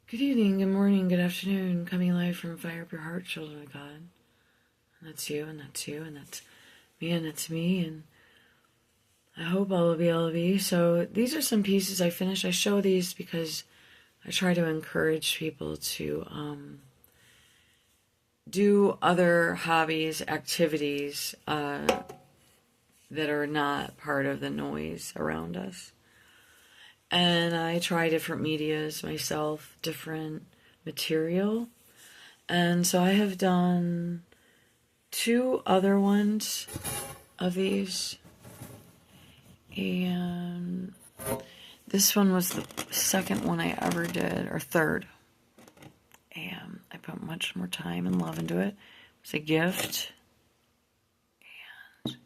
Good evening, good morning, good afternoon, coming live from Fire Up Your Heart, children of God. And that's you, and that's you, and that's me, and that's me, and I hope all will be all of you. So these are some pieces I finished. I show these because I try to encourage people to do other hobbies, activities that are not part of the noise around us. And I try different medias myself, different material. And so I have done 2 other ones of these. And this one was the second one I ever did, or third. And I put much more time and love into it. It was a gift. And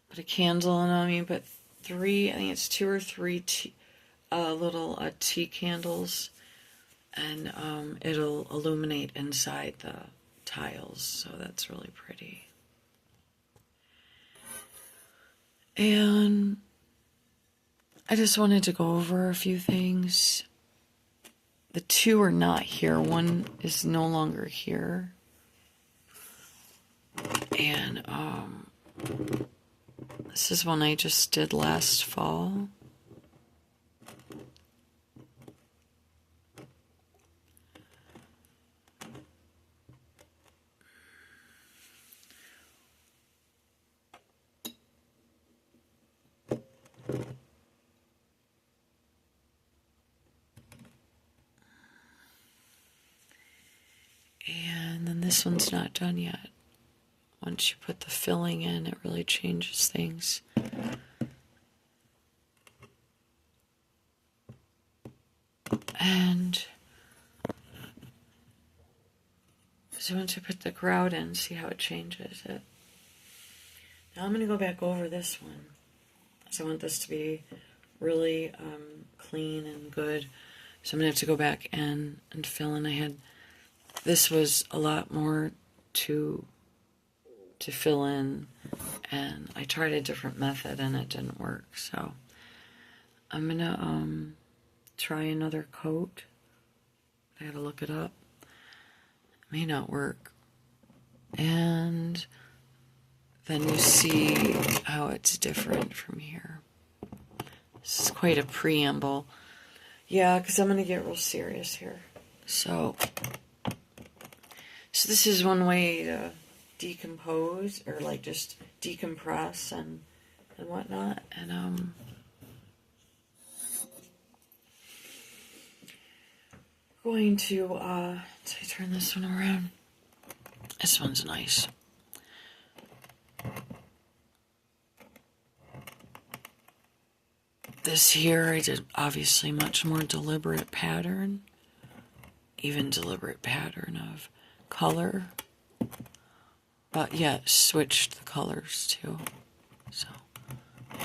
put a candle in on me, but 3, I think it's 2 or 3 little tea candles, and it'll illuminate inside the tiles, so that's really pretty. And I just wanted to go over a few things. The 2 are not here. One is no longer here. And this is one I just did last fall. And then this one's not done yet. Once you put the filling in, it really changes things. And so once you put the grout in, see how it changes it. Now I'm going to go back over this one. So I want this to be really clean and good. So I'm going to have to go back and fill in. This was a lot more to fill in, and I tried a different method and it didn't work. So I'm going to try another coat. I got to look it up. It may not work. And then you see how it's different from here. This is quite a preamble. Yeah, because I'm going to get real serious here. So this is one way to decompose, or like just decompress and whatnot. And going to so I turn this one around. This one's nice. This here I did obviously much more deliberate pattern, even deliberate pattern of color, but yet switched the colors too. So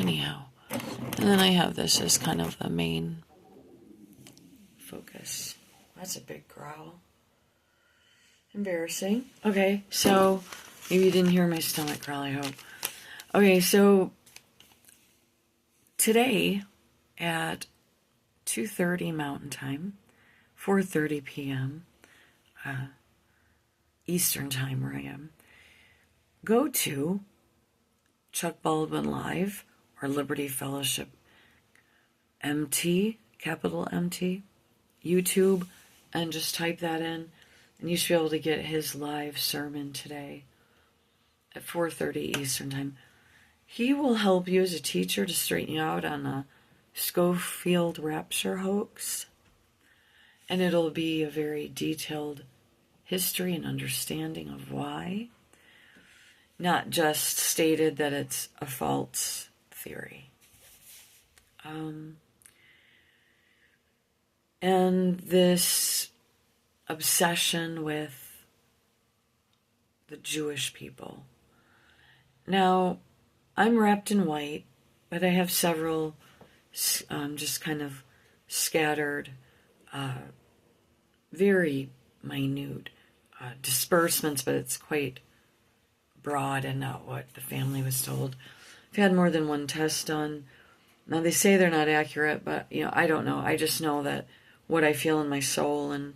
anyhow, and then I have this as kind of the main focus. That's a big growl. Embarrassing. Okay, so maybe you didn't hear my stomach growl, I hope. Okay, so today at 2:30 Mountain Time, 4:30 p.m. Eastern Time where I am, go to Chuck Baldwin Live or Liberty Fellowship MT, capital MT, YouTube, and just type that in, and you should be able to get his live sermon today at 4:30 Eastern Time. He will help you as a teacher to straighten you out on a Schofield rapture hoax, and it'll be a very detailed history and understanding of why, not just stated that it's a false theory. And this obsession with the Jewish people. Now, I'm wrapped in white, but I have several just kind of scattered, very minute disbursements, but it's quite broad and not what the family was told. I've had more than one test done. Now, they say they're not accurate, but, I don't know. I just know that what I feel in my soul. And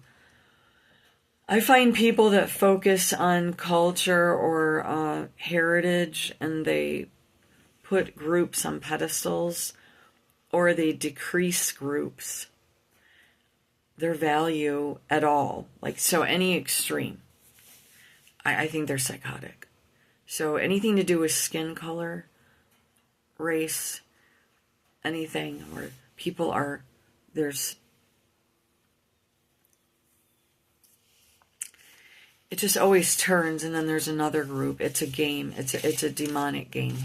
I find people that focus on culture or heritage, and they put groups on pedestals, or they decrease groups, their value at all. Like, so any extreme, I think they're psychotic. So anything to do with skin color, race, anything, or people are, there's, it just always turns, and then there's another group. It's a game. It's a demonic game.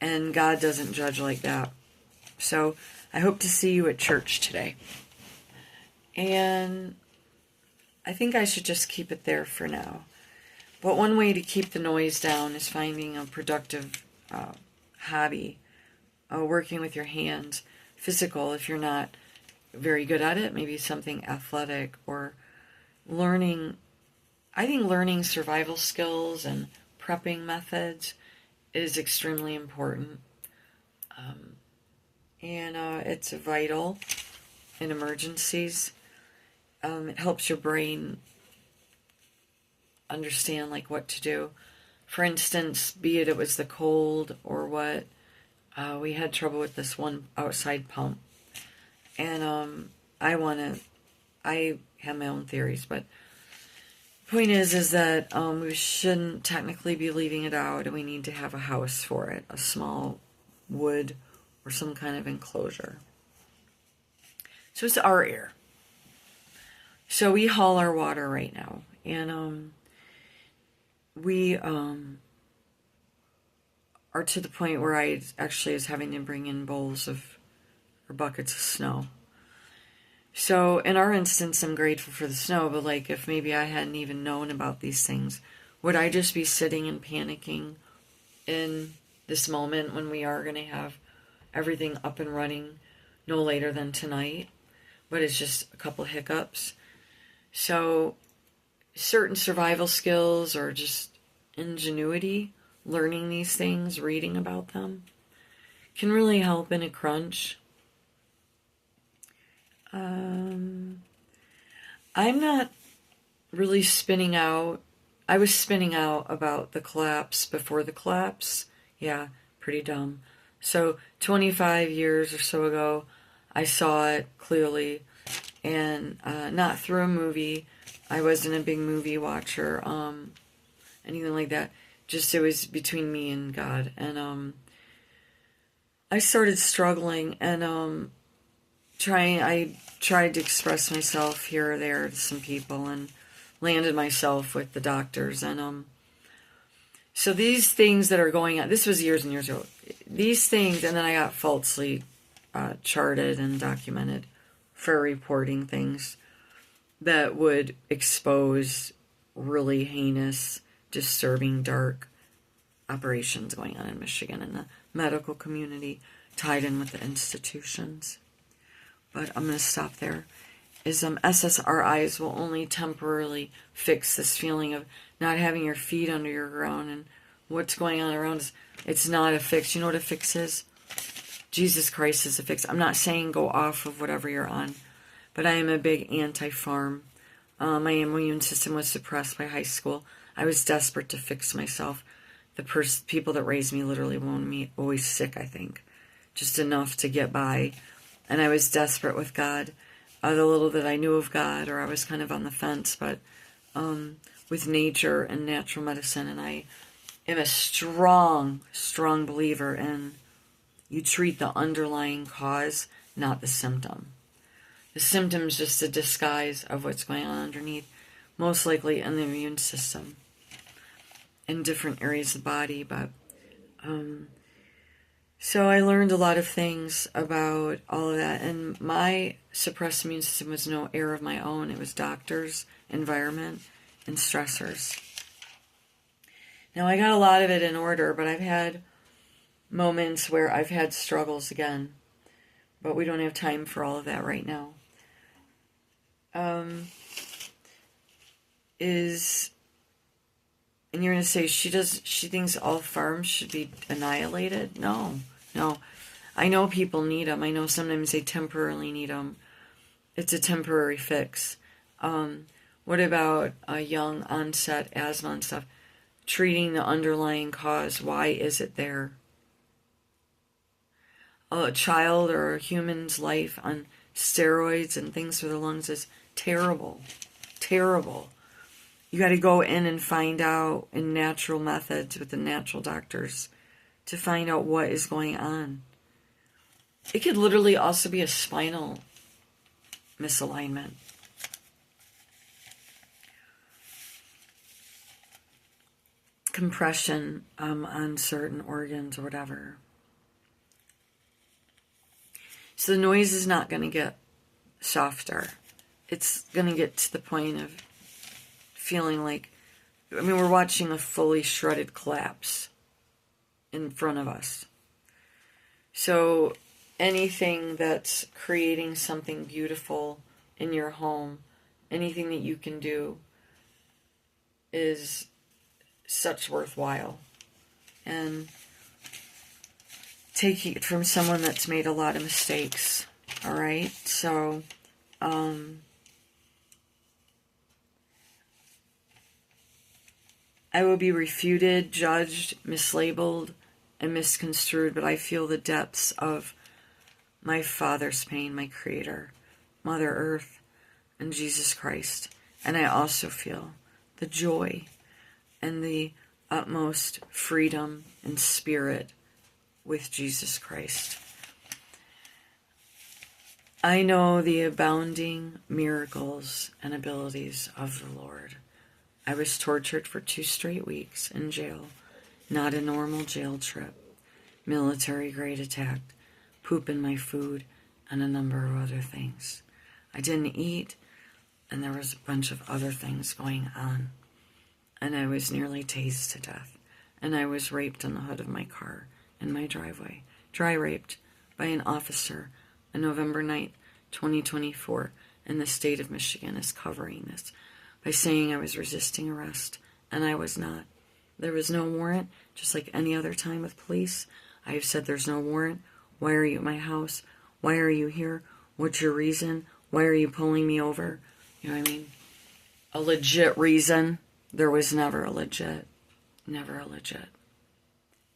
And God doesn't judge like that. So I hope to see you at church today. And I think I should just keep it there for now. But one way to keep the noise down is finding a productive hobby, working with your hands, physical if you're not very good at it, maybe something athletic, or learning. I think learning survival skills and prepping methods is extremely important. And it's vital in emergencies. It helps your brain understand like what to do. For instance, be it was the cold or what, we had trouble with this one outside pump. And I have my own theories, but the point is that we shouldn't technically be leaving it out, and we need to have a house for it, a small wood or some kind of enclosure. So it's our air. So we haul our water right now, and we are to the point where I actually is having to bring in bowls of, or buckets of snow. So in our instance, I'm grateful for the snow, but like if maybe I hadn't even known about these things, would I just be sitting and panicking in this moment when we are going to have everything up and running no later than tonight? But it's just a couple hiccups. So certain survival skills or just ingenuity, learning these things, reading about them, can really help in a crunch. I'm not really spinning out. I was spinning out about the collapse before the collapse. Yeah, pretty dumb. So 25 years or so ago, I saw it clearly, and not through a movie. I wasn't a big movie watcher, anything like that. Just it was between me and God, and I started struggling, and I tried to express myself here or there to some people, and landed myself with the doctors, and so these things that are going on, this was years and years ago, these things, and then I got falsely charted and documented for reporting things that would expose really heinous, disturbing, dark operations going on in Michigan in the medical community, tied in with the institutions. But I'm going to stop there. SSRIs will only temporarily fix this feeling of not having your feet under your ground and what's going on around us. It's not a fix. You know what a fix is? Jesus Christ is a fix. I'm not saying go off of whatever you're on, but I am a big anti-pharm. My immune system was suppressed by high school. I was desperate to fix myself. The people that raised me literally wanted me always sick, I think. Just enough to get by. And I was desperate with God. The little that I knew of God, or I was kind of on the fence, but with nature and natural medicine. And I am a strong, strong believer in you treat the underlying cause, not the symptom. The symptom is just a disguise of what's going on underneath, most likely in the immune system, in different areas of the body. But so I learned a lot of things about all of that, and my suppressed immune system was no error of my own. It was doctors, environment, and stressors. Now I got a lot of it in order, but I've had moments where I've had struggles again, but we don't have time for all of that right now. And you're going to say, she thinks all farms should be annihilated? No. I know people need them. I know sometimes they temporarily need them. It's a temporary fix. What about a young onset asthma and stuff? Treating the underlying cause. Why is it there? A child or a human's life on steroids and things for the lungs is terrible. Terrible. You got to go in and find out in natural methods with the natural doctors to find out what is going on. It could literally also be a spinal misalignment. Compression on certain organs or whatever. So the noise is not going to get softer. It's going to get to the point of feeling like, I mean, we're watching a fully shredded collapse in front of us. So anything that's creating something beautiful in your home, anything that you can do is such worthwhile. And taking it from someone that's made a lot of mistakes. All right? So, I will be refuted, judged, mislabeled, and misconstrued, but I feel the depths of my Father's pain, my Creator, Mother Earth, and Jesus Christ. And I also feel the joy and the utmost freedom and spirit with Jesus Christ. I know the abounding miracles and abilities of the Lord. I was tortured for 2 straight weeks in jail, not a normal jail trip, military grade attack, poop in my food, and a number of other things. I didn't eat, and there was a bunch of other things going on. And I was nearly tased to death. And I was raped on the hood of my car in my driveway. Dry raped by an officer on November 9th, 2024. And the state of Michigan is covering this by saying I was resisting arrest. And I was not. There was no warrant, just like any other time with police. I have said there's no warrant. Why are you at my house? Why are you here? What's your reason? Why are you pulling me over? You know what I mean? A legit reason. There was never a legit. Never a legit.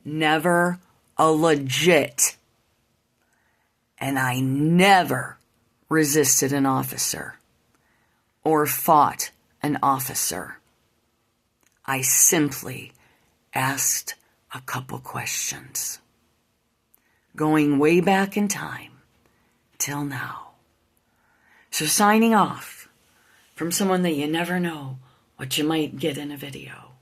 Never a legit. And I never resisted an officer or fought an officer. I simply asked a couple questions. Going way back in time till now. So signing off from someone that you never know what you might get in a video.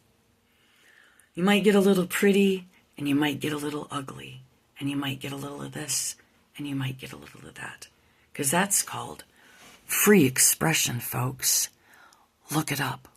You might get a little pretty, and you might get a little ugly, and you might get a little of this, and you might get a little of that. Because that's called free expression, folks. Look it up.